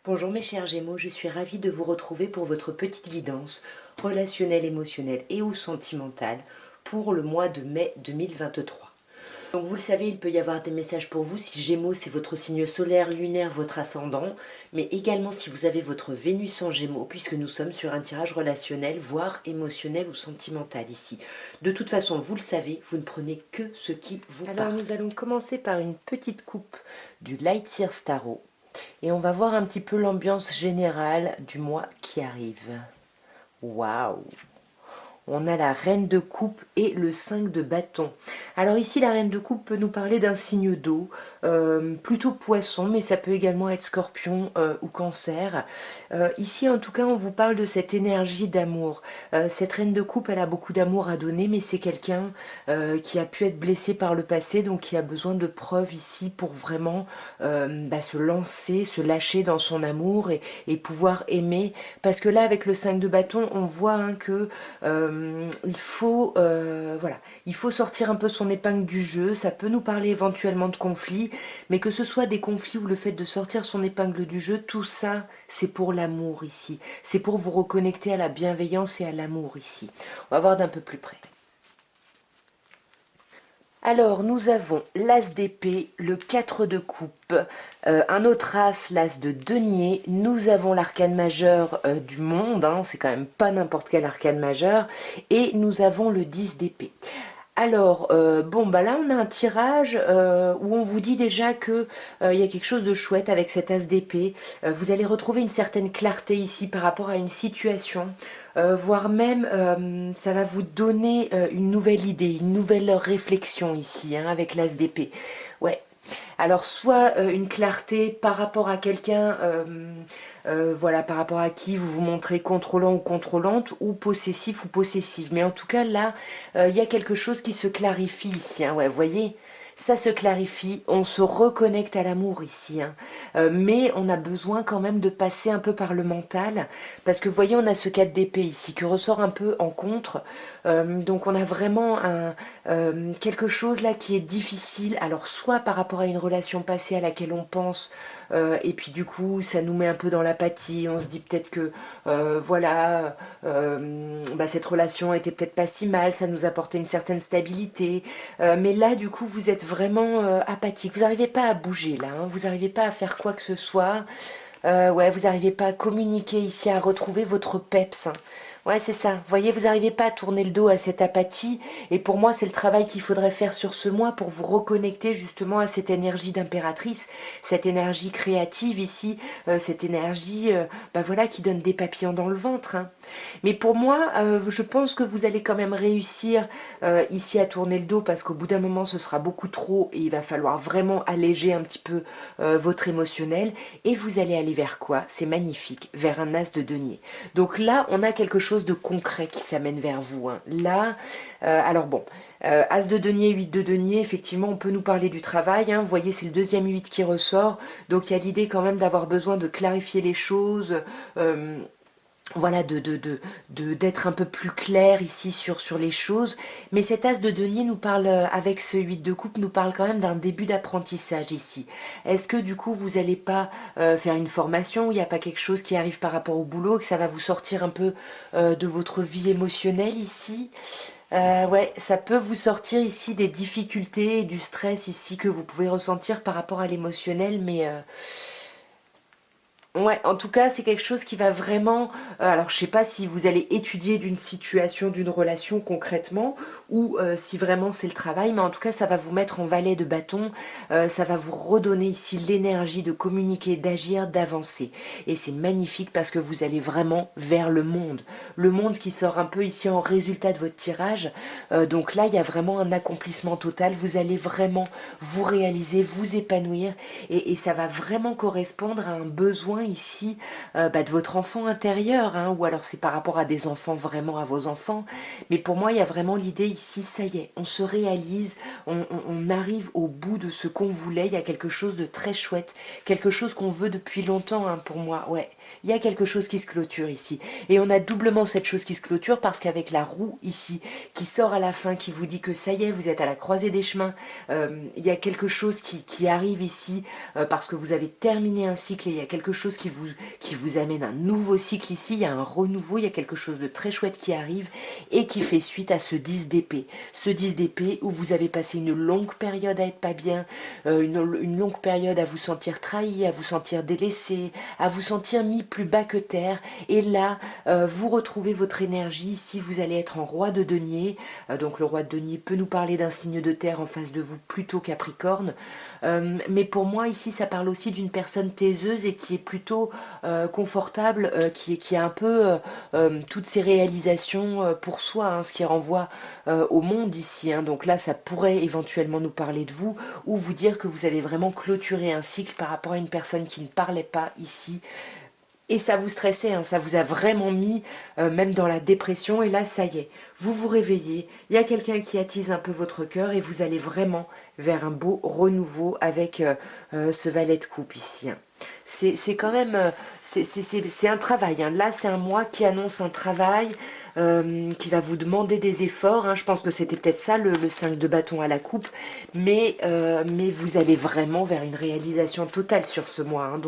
Bonjour mes chers Gémeaux, je suis ravie de vous retrouver pour votre petite guidance relationnelle, émotionnelle et ou sentimentale pour le mois de mai 2023. Donc vous le savez, il peut y avoir des messages pour vous si Gémeaux c'est votre signe solaire, lunaire, votre ascendant, mais également si vous avez votre Vénus en Gémeaux, puisque nous sommes sur un tirage relationnel, voire émotionnel ou sentimental ici. De toute façon, vous le savez, vous ne prenez que ce qui vous parle. Alors nous allons commencer par une petite coupe du Lightyear Tarot. Et on va voir un petit peu l'ambiance générale du mois qui arrive. Waouh! On a la reine de coupe et le 5 de bâton. Alors ici, la reine de coupe peut nous parler d'un signe d'eau, plutôt poisson, mais ça peut également être scorpion ou cancer. Ici, en tout cas, on vous parle de cette énergie d'amour. Cette reine de coupe, elle a beaucoup d'amour à donner, mais c'est quelqu'un qui a pu être blessé par le passé, donc qui a besoin de preuves ici pour vraiment se lancer, se lâcher dans son amour et pouvoir aimer. Parce que là, avec le 5 de bâton, on voit que il faut sortir un peu son épingle du jeu. Ça peut nous parler éventuellement de conflits, mais que ce soit des conflits ou le fait de sortir son épingle du jeu, tout ça c'est pour l'amour ici, c'est pour vous reconnecter à la bienveillance et à l'amour ici. On va voir d'un peu plus près. Alors, nous avons l'As d'épée, le 4 de coupe, un autre As, l'As de denier. Nous avons l'arcane majeur du monde, hein, c'est quand même pas n'importe quel arcane majeur. Et nous avons le 10 d'épée. Alors, là on a un tirage où on vous dit déjà que il y a quelque chose de chouette avec cet as d'épée. Vous allez retrouver une certaine clarté ici par rapport à une situation, voire même ça va vous donner une nouvelle idée, une nouvelle réflexion ici, hein, avec l'as d'épée. Ouais. Alors, soit une clarté par rapport à quelqu'un... par rapport à qui vous vous montrez contrôlant ou contrôlante, ou possessif ou possessive. Mais en tout cas, là, il y a quelque chose qui se clarifie ici. Hein. Ouais, vous voyez, ça se clarifie, on se reconnecte à l'amour ici. Hein. Mais on a besoin quand même de passer un peu par le mental, parce que vous voyez, on a ce 4 d'épée ici, qui ressort un peu en contre. Donc on a vraiment quelque chose là qui est difficile. Alors, soit par rapport à une relation passée à laquelle on pense, et puis du coup ça nous met un peu dans l'apathie, on se dit peut-être que cette relation était peut-être pas si mal, ça nous apportait une certaine stabilité, mais là du coup vous êtes vraiment apathique, vous n'arrivez pas à bouger là, hein, vous n'arrivez pas à faire quoi que ce soit, vous n'arrivez pas à communiquer ici, à retrouver votre peps, hein. Ouais, c'est ça. Vous voyez, vous n'arrivez pas à tourner le dos à cette apathie. Et pour moi, c'est le travail qu'il faudrait faire sur ce mois pour vous reconnecter justement à cette énergie d'impératrice, cette énergie créative ici, cette énergie qui donne des papillons dans le ventre. Hein. Mais pour moi, je pense que vous allez quand même réussir ici à tourner le dos parce qu'au bout d'un moment, ce sera beaucoup trop et il va falloir vraiment alléger un petit peu votre émotionnel. Et vous allez aller vers quoi? C'est magnifique, vers un as de denier. Donc là, on a quelque chose de concret qui s'amène vers vous. Hein. Là, as de denier, 8 de denier, effectivement, on peut nous parler du travail. Hein. Vous voyez, c'est le deuxième 8 qui ressort. Donc il y a l'idée quand même d'avoir besoin de clarifier les choses. D'être un peu plus clair ici sur les choses. Mais cet as de denier nous parle, avec ce 8 de coupe, nous parle quand même d'un début d'apprentissage ici. Est-ce que du coup vous n'allez pas faire une formation où il n'y a pas quelque chose qui arrive par rapport au boulot, que ça va vous sortir un peu de votre vie émotionnelle ici? Ça peut vous sortir ici des difficultés et du stress ici que vous pouvez ressentir par rapport à l'émotionnel, mais... Ouais, en tout cas, c'est quelque chose qui va vraiment... alors, je sais pas si vous allez étudier d'une situation, d'une relation concrètement, ou si vraiment c'est le travail, mais en tout cas, ça va vous mettre en valet de bâton, ça va vous redonner ici l'énergie de communiquer, d'agir, d'avancer. Et c'est magnifique parce que vous allez vraiment vers le monde. Le monde qui sort un peu ici en résultat de votre tirage. Donc là, il y a vraiment un accomplissement total. Vous allez vraiment vous réaliser, vous épanouir, et ça va vraiment correspondre à un besoin ici de votre enfant intérieur, hein, ou alors c'est par rapport à des enfants, vraiment à vos enfants, mais pour moi il y a vraiment l'idée ici, ça y est, on se réalise, on arrive au bout de ce qu'on voulait, il y a quelque chose de très chouette, quelque chose qu'on veut depuis longtemps, hein, pour moi, ouais, il y a quelque chose qui se clôture ici, et on a doublement cette chose qui se clôture parce qu'avec la roue ici, qui sort à la fin, qui vous dit que ça y est, vous êtes à la croisée des chemins, il y a quelque chose qui arrive ici, parce que vous avez terminé un cycle et il y a quelque chose chose qui vous amène un nouveau cycle ici, il y a un renouveau, il y a quelque chose de très chouette qui arrive et qui fait suite à ce 10 d'épée. Ce 10 d'épée où vous avez passé une longue période à être pas bien, une longue période à vous sentir trahi, à vous sentir délaissé, à vous sentir mis plus bas que terre. Et là, vous retrouvez votre énergie. Ici, vous allez être en roi de denier. Donc le roi de denier peut nous parler d'un signe de terre en face de vous, plutôt Capricorne. Mais pour moi, ici, ça parle aussi d'une personne taiseuse et qui est plutôt confortable, qui a un peu toutes ses réalisations pour soi, hein, ce qui renvoie au monde ici. Hein. Donc là, ça pourrait éventuellement nous parler de vous ou vous dire que vous avez vraiment clôturé un cycle par rapport à une personne qui ne parlait pas ici. Et ça vous stressait, hein, ça vous a vraiment mis même dans la dépression. Et là, ça y est, vous vous réveillez. Il y a quelqu'un qui attise un peu votre cœur et vous allez vraiment vers un beau renouveau avec ce valet de coupe ici. Hein. C'est quand même, c'est un travail. Hein. Là, c'est un mois qui annonce un travail qui va vous demander des efforts. Hein. Je pense que c'était peut-être ça, le 5 de bâton à la coupe. Mais vous allez vraiment vers une réalisation totale sur ce mois. Hein.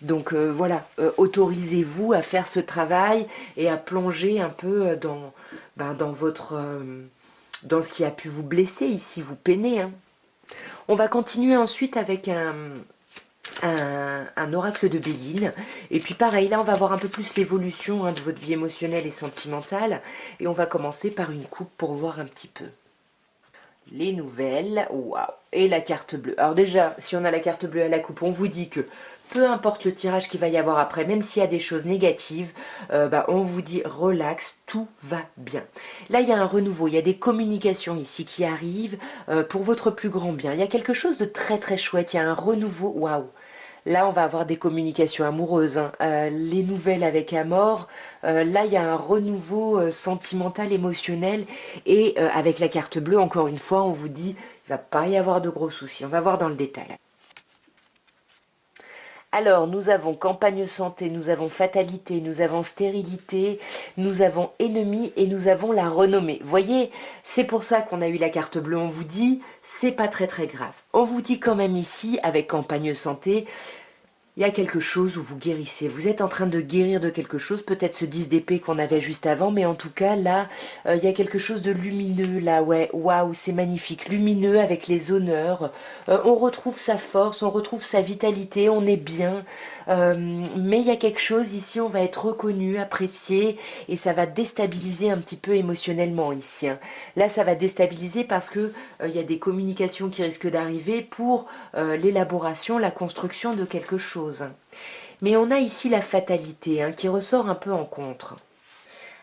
Donc voilà, autorisez-vous à faire ce travail et à plonger un peu dans votre... dans ce qui a pu vous blesser ici, vous peiner. Hein. On va continuer ensuite avec un oracle de Béline. Et puis pareil, là on va voir un peu plus l'évolution de votre vie émotionnelle et sentimentale. Et on va commencer par une coupe pour voir un petit peu. Les nouvelles, waouh, et la carte bleue. Alors déjà, si on a la carte bleue à la coupe, on vous dit que peu importe le tirage qu'il va y avoir après, même s'il y a des choses négatives, on vous dit relax, tout va bien. Là, il y a un renouveau, il y a des communications ici qui arrivent pour votre plus grand bien. Il y a quelque chose de très très chouette, il y a un renouveau, waouh. Là, on va avoir des communications amoureuses, hein. Les nouvelles avec Amor. Là, il y a un renouveau sentimental, émotionnel. Et avec la carte bleue, encore une fois, on vous dit, il va pas y avoir de gros soucis. On va voir dans le détail. Alors, nous avons campagne santé, nous avons fatalité, nous avons stérilité, nous avons ennemi et nous avons la renommée. Voyez, c'est pour ça qu'on a eu la carte bleue. On vous dit, c'est pas très très grave. On vous dit quand même ici, avec campagne santé, il y a quelque chose où vous guérissez. Vous êtes en train de guérir de quelque chose, peut-être ce 10 d'épée qu'on avait juste avant, mais en tout cas, là, il y a quelque chose de lumineux, là, ouais, waouh, c'est magnifique, lumineux avec les honneurs. On retrouve sa force, on retrouve sa vitalité, on est bien. Mais il y a quelque chose ici, on va être reconnu, apprécié, et ça va déstabiliser un petit peu émotionnellement ici. Hein. Là, ça va déstabiliser parce que il y a des communications qui risquent d'arriver pour l'élaboration, la construction de quelque chose. Mais on a ici la fatalité hein, qui ressort un peu en contre.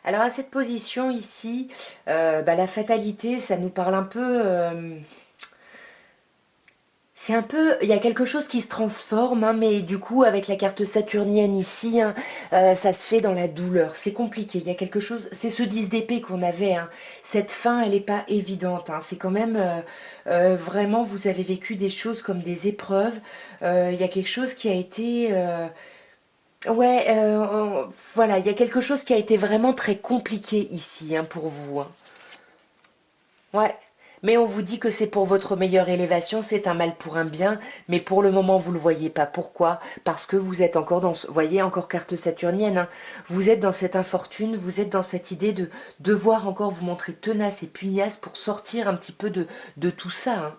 Alors à cette position ici, la fatalité, ça nous parle un peu... c'est un peu, il y a quelque chose qui se transforme, hein, mais du coup avec la carte saturnienne ici, hein, ça se fait dans la douleur. C'est compliqué, il y a quelque chose, c'est ce 10 d'épée qu'on avait. Hein. Cette fin, elle n'est pas évidente. Hein. C'est quand même, vraiment, vous avez vécu des choses comme des épreuves. Il y a quelque chose qui a été... ouais, voilà, il y a quelque chose qui a été vraiment très compliqué ici hein, pour vous. Hein. Ouais. Mais on vous dit que c'est pour votre meilleure élévation, c'est un mal pour un bien, mais pour le moment vous le voyez pas. Pourquoi? Parce que vous êtes encore dans ce, voyez encore carte saturnienne, hein, vous êtes dans cette infortune, vous êtes dans cette idée de devoir encore vous montrer tenace et pugnace pour sortir un petit peu de tout ça. Hein.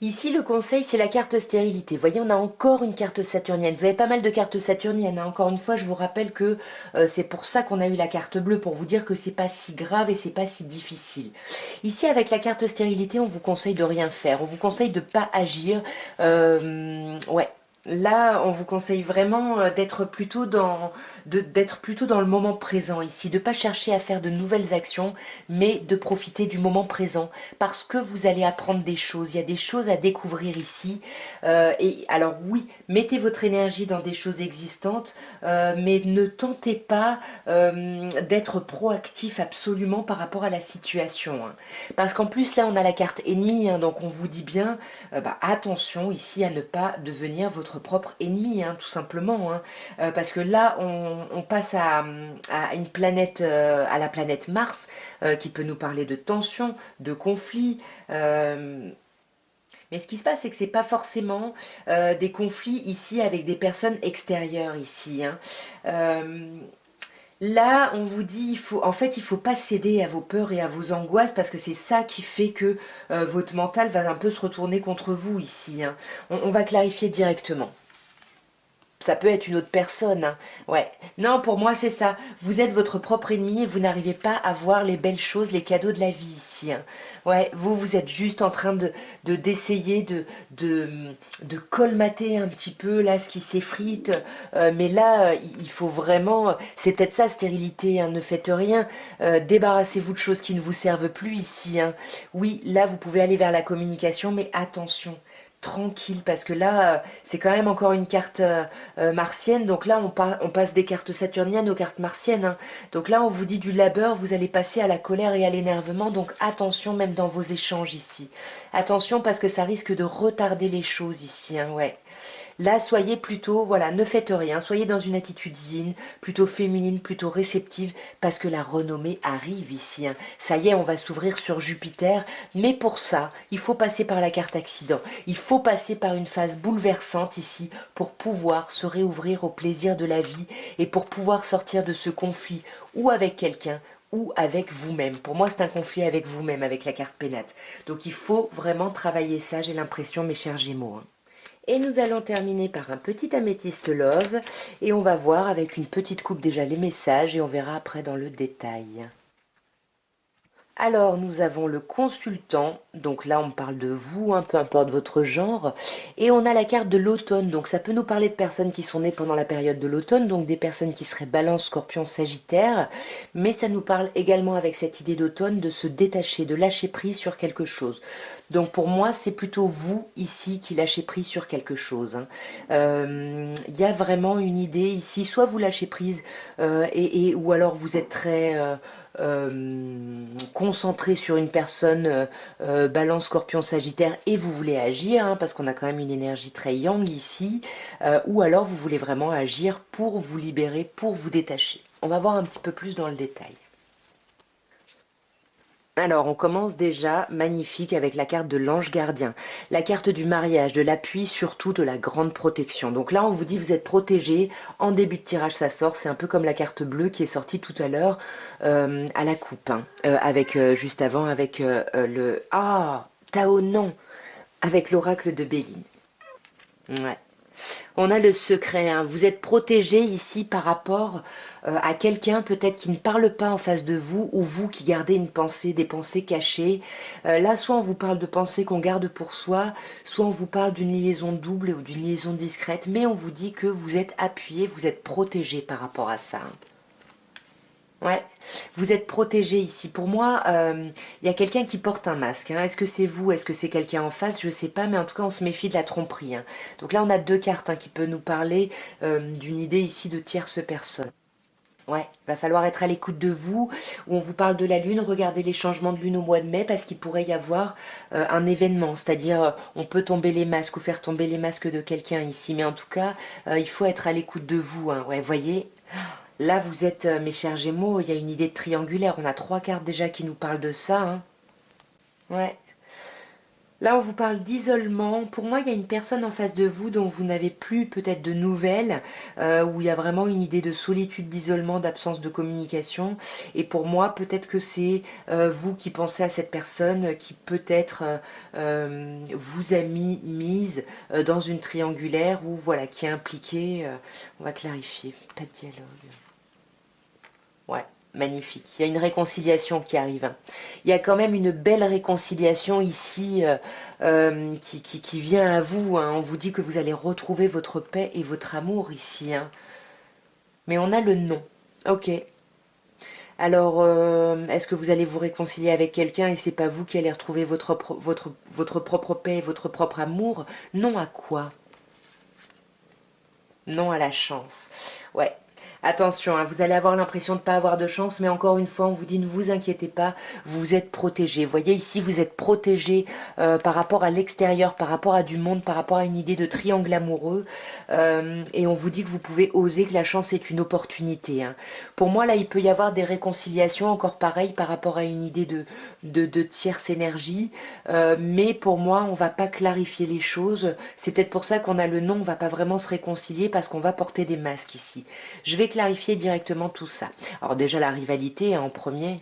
Ici, le conseil, c'est la carte stérilité. Vous voyez, on a encore une carte saturnienne. Vous avez pas mal de cartes saturniennes. Hein. Encore une fois, je vous rappelle que c'est pour ça qu'on a eu la carte bleue, pour vous dire que c'est pas si grave et c'est pas si difficile. Ici, avec la carte stérilité, on vous conseille de rien faire. On vous conseille de pas agir. Ouais. Là, on vous conseille vraiment d'être plutôt dans le moment présent ici, de pas chercher à faire de nouvelles actions, mais de profiter du moment présent, parce que vous allez apprendre des choses. Il y a des choses à découvrir ici. Et alors oui, mettez votre énergie dans des choses existantes, mais ne tentez pas d'être proactif absolument par rapport à la situation. Hein. Parce qu'en plus là, on a la carte ennemie, hein, donc on vous dit bien, attention ici à ne pas devenir votre propre ennemi, hein, tout simplement. Hein, parce que là, on passe à une planète, à la planète Mars, qui peut nous parler de tension, de conflit. Mais ce qui se passe, c'est que c'est pas forcément des conflits ici avec des personnes extérieures ici, hein. Là, on vous dit, il faut pas céder à vos peurs et à vos angoisses parce que c'est ça qui fait que votre mental va un peu se retourner contre vous ici, hein. On va clarifier directement. Ça peut être une autre personne, hein. Ouais. Non, pour moi, c'est ça. Vous êtes votre propre ennemi et vous n'arrivez pas à voir les belles choses, les cadeaux de la vie ici, hein. Ouais, vous êtes juste en train d'essayer de, de colmater un petit peu là ce qui s'effrite. Mais là, il faut vraiment... C'est peut-être ça, stérilité, hein. Ne faites rien. Débarrassez-vous de choses qui ne vous servent plus ici, hein. Oui, là, vous pouvez aller vers la communication, mais attention. Tranquille, parce que là, c'est quand même encore une carte martienne. Donc là, on passe des cartes saturniennes aux cartes martiennes, hein. Donc là, on vous dit du labeur, vous allez passer à la colère et à l'énervement. Donc attention, même dans vos échanges ici. Attention, parce que ça risque de retarder les choses ici, hein, ouais. Là, soyez plutôt, voilà, ne faites rien, soyez dans une attitude yin, plutôt féminine, plutôt réceptive, parce que la renommée arrive ici, hein. Ça y est, on va s'ouvrir sur Jupiter, mais pour ça, il faut passer par la carte accident. Il faut passer par une phase bouleversante ici pour pouvoir se réouvrir au plaisir de la vie et pour pouvoir sortir de ce conflit ou avec quelqu'un ou avec vous-même. Pour moi, c'est un conflit avec vous-même, avec la carte pénate. Donc il faut vraiment travailler ça, j'ai l'impression, mes chers Gémeaux, hein. Et nous allons terminer par un petit améthyste love et on va voir avec une petite coupe déjà les messages et on verra après dans le détail. Alors, nous avons le consultant, donc là on parle de vous, peu importe votre genre, et on a la carte de l'automne, donc ça peut nous parler de personnes qui sont nées pendant la période de l'automne, donc des personnes qui seraient Balance, Scorpion, Sagittaire, mais ça nous parle également avec cette idée d'automne de se détacher, de lâcher prise sur quelque chose. Donc pour moi, c'est plutôt vous ici qui lâchez prise sur quelque chose, hein. Il y a vraiment une idée ici, soit vous lâchez prise, ou alors vous êtes très... concentré sur une personne Balance, Scorpion, Sagittaire et vous voulez agir, hein, parce qu'on a quand même une énergie très yang ici, ou alors vous voulez vraiment agir pour vous libérer, pour vous détacher. On va voir un petit peu plus dans le détail. Alors, on commence déjà magnifique avec la carte de l'ange gardien, la carte du mariage, de l'appui, surtout de la grande protection. Donc là, on vous dit vous êtes protégé. En début de tirage, ça sort. C'est un peu comme la carte bleue qui est sortie tout à l'heure à la coupe, hein, avec juste avant avec le Tao non, avec l'oracle de Béline. Ouais. On a le secret, hein. Vous êtes protégé ici par rapport à quelqu'un peut-être qui ne parle pas en face de vous ou vous qui gardez une pensée, des pensées cachées. Là, soit on vous parle de pensées qu'on garde pour soi, soit on vous parle d'une liaison double ou d'une liaison discrète, mais on vous dit que vous êtes appuyé, vous êtes protégé par rapport à ça, hein. Ouais, vous êtes protégé ici. Pour moi, il y a quelqu'un qui porte un masque, hein. Est-ce que c'est vous? Est-ce que c'est quelqu'un en face? Je sais pas, mais en tout cas, on se méfie de la tromperie, hein. Donc là, on a deux cartes, hein, qui peuvent nous parler d'une idée ici de tierce personne. Ouais, va falloir être à l'écoute de vous, où on vous parle de la lune, regardez les changements de lune au mois de mai, parce qu'il pourrait y avoir un événement, c'est-à-dire on peut tomber les masques ou faire tomber les masques de quelqu'un ici, mais en tout cas, il faut être à l'écoute de vous, hein. Ouais, voyez. Là, vous êtes, mes chers Gémeaux, il y a une idée de triangulaire. On a trois cartes déjà qui nous parlent de ça, hein. Ouais. Là, on vous parle d'isolement. Pour moi, il y a une personne en face de vous dont vous n'avez plus peut-être de nouvelles, où il y a vraiment une idée de solitude, d'isolement, d'absence de communication. Et pour moi, peut-être que c'est vous qui pensez à cette personne qui peut-être vous a mis mise dans une triangulaire ou voilà, qui est impliquée. On va clarifier. Pas de dialogue. Ouais, magnifique. Il y a une réconciliation qui arrive, hein. Il y a quand même une belle réconciliation ici qui vient à vous, hein. On vous dit que vous allez retrouver votre paix et votre amour ici, hein. Mais on a le non. Ok. Alors, est-ce que vous allez vous réconcilier avec quelqu'un et c'est pas vous qui allez retrouver votre propre paix et votre propre amour? Non à quoi? Non à la chance. Ouais. Attention, hein, vous allez avoir l'impression de ne pas avoir de chance, mais encore une fois, on vous dit ne vous inquiétez pas, vous êtes protégé. Vous voyez ici, vous êtes protégé par rapport à l'extérieur, par rapport à du monde, par rapport à une idée de triangle amoureux. Et on vous dit que vous pouvez oser, que la chance est une opportunité. Hein. Pour moi, là, il peut y avoir des réconciliations, encore pareil, par rapport à une idée de tierce énergie. Mais pour moi, on va pas clarifier les choses. C'est peut-être pour ça qu'on a le nom, on va pas vraiment se réconcilier parce qu'on va porter des masques ici. Je vais clarifier directement tout ça. Alors déjà la rivalité hein, en premier.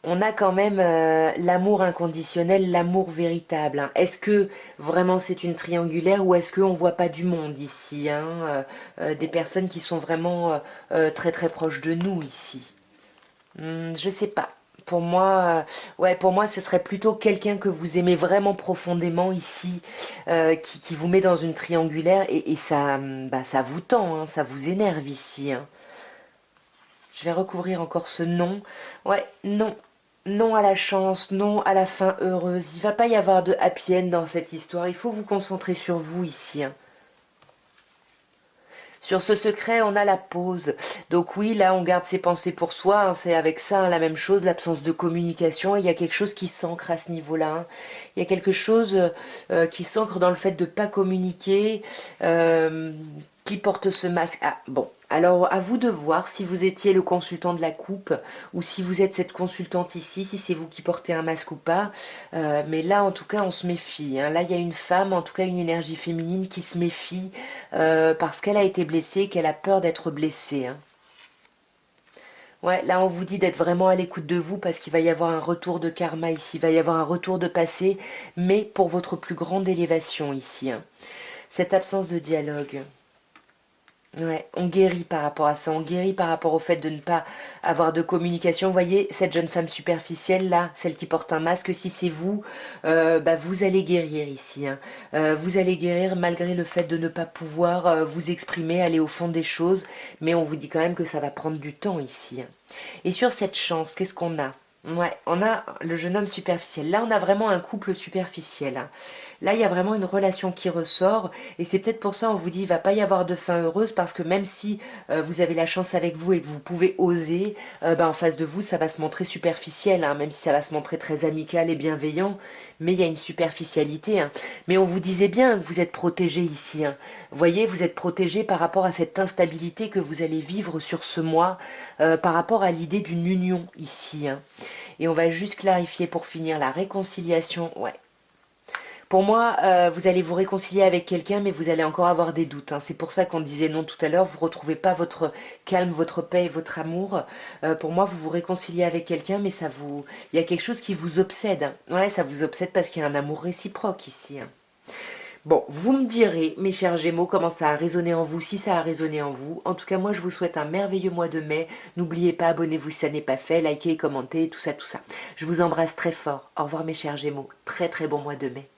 On a quand même l'amour inconditionnel, l'amour véritable. Hein. Est-ce que vraiment c'est une triangulaire ou est-ce qu'on ne voit pas du monde ici hein, des personnes qui sont vraiment très très proches de nous ici. Je sais pas. Pour moi, ouais, pour moi, ce serait plutôt quelqu'un que vous aimez vraiment profondément ici, qui vous met dans une triangulaire et ça, bah, ça vous tend, hein, ça vous énerve ici. Hein. Je vais recouvrir encore ce non. Ouais, non. Non à la chance, non à la fin heureuse. Il va pas y avoir de happy end dans cette histoire. Il faut vous concentrer sur vous ici. Hein. Sur ce secret, on a la pause. Donc oui, là, on garde ses pensées pour soi. Hein, c'est avec ça hein, la même chose, l'absence de communication. Il y a quelque chose qui s'ancre à ce niveau-là. Hein. Il y a quelque chose qui s'ancre dans le fait de ne pas communiquer, qui porte ce masque. Ah, bon. Alors, à vous de voir si vous étiez le consultant de la coupe ou si vous êtes cette consultante ici, si c'est vous qui portez un masque ou pas. Mais là, en tout cas, on se méfie. Hein. Là, il y a une femme, en tout cas une énergie féminine qui se méfie parce qu'elle a été blessée, qu'elle a peur d'être blessée. Hein. Ouais, là, on vous dit d'être vraiment à l'écoute de vous parce qu'il va y avoir un retour de karma ici. Il va y avoir un retour de passé, mais pour votre plus grande élévation ici. Hein. Cette absence de dialogue. Ouais, on guérit par rapport à ça, on guérit par rapport au fait de ne pas avoir de communication. Vous voyez, cette jeune femme superficielle là, celle qui porte un masque, si c'est vous, bah, vous allez guérir ici. Hein. Vous allez guérir malgré le fait de ne pas pouvoir vous exprimer, aller au fond des choses, mais on vous dit quand même que ça va prendre du temps ici. Hein. Et sur cette chance, qu'est-ce qu'on a? Ouais, on a le jeune homme superficiel. Là, on a vraiment un couple superficiel. Hein. Là, il y a vraiment une relation qui ressort. Et c'est peut-être pour ça, on vous dit, il va pas y avoir de fin heureuse. Parce que même si vous avez la chance avec vous et que vous pouvez oser, bah, en face de vous, ça va se montrer superficiel. Hein, même si ça va se montrer très amical et bienveillant. Mais il y a une superficialité. Hein. Mais on vous disait bien que vous êtes protégé ici. Hein. Vous voyez, vous êtes protégé par rapport à cette instabilité que vous allez vivre sur ce mois. Par rapport à l'idée d'une union ici. Hein. Et on va juste clarifier pour finir la réconciliation. Ouais. Pour moi, vous allez vous réconcilier avec quelqu'un, mais vous allez encore avoir des doutes. Hein. C'est pour ça qu'on disait non tout à l'heure. Vous ne retrouvez pas votre calme, votre paix et votre amour. Pour moi, vous vous réconciliez avec quelqu'un, mais ça vous, il y a quelque chose qui vous obsède. Hein. Ouais, ça vous obsède parce qu'il y a un amour réciproque ici. Hein. Bon, vous me direz, mes chers Gémeaux, comment ça a résonné en vous, si ça a résonné en vous. En tout cas, moi, je vous souhaite un merveilleux mois de mai. N'oubliez pas, abonnez-vous si ça n'est pas fait, likez, commentez, tout ça, tout ça. Je vous embrasse très fort. Au revoir, mes chers Gémeaux. Très, très bon mois de mai.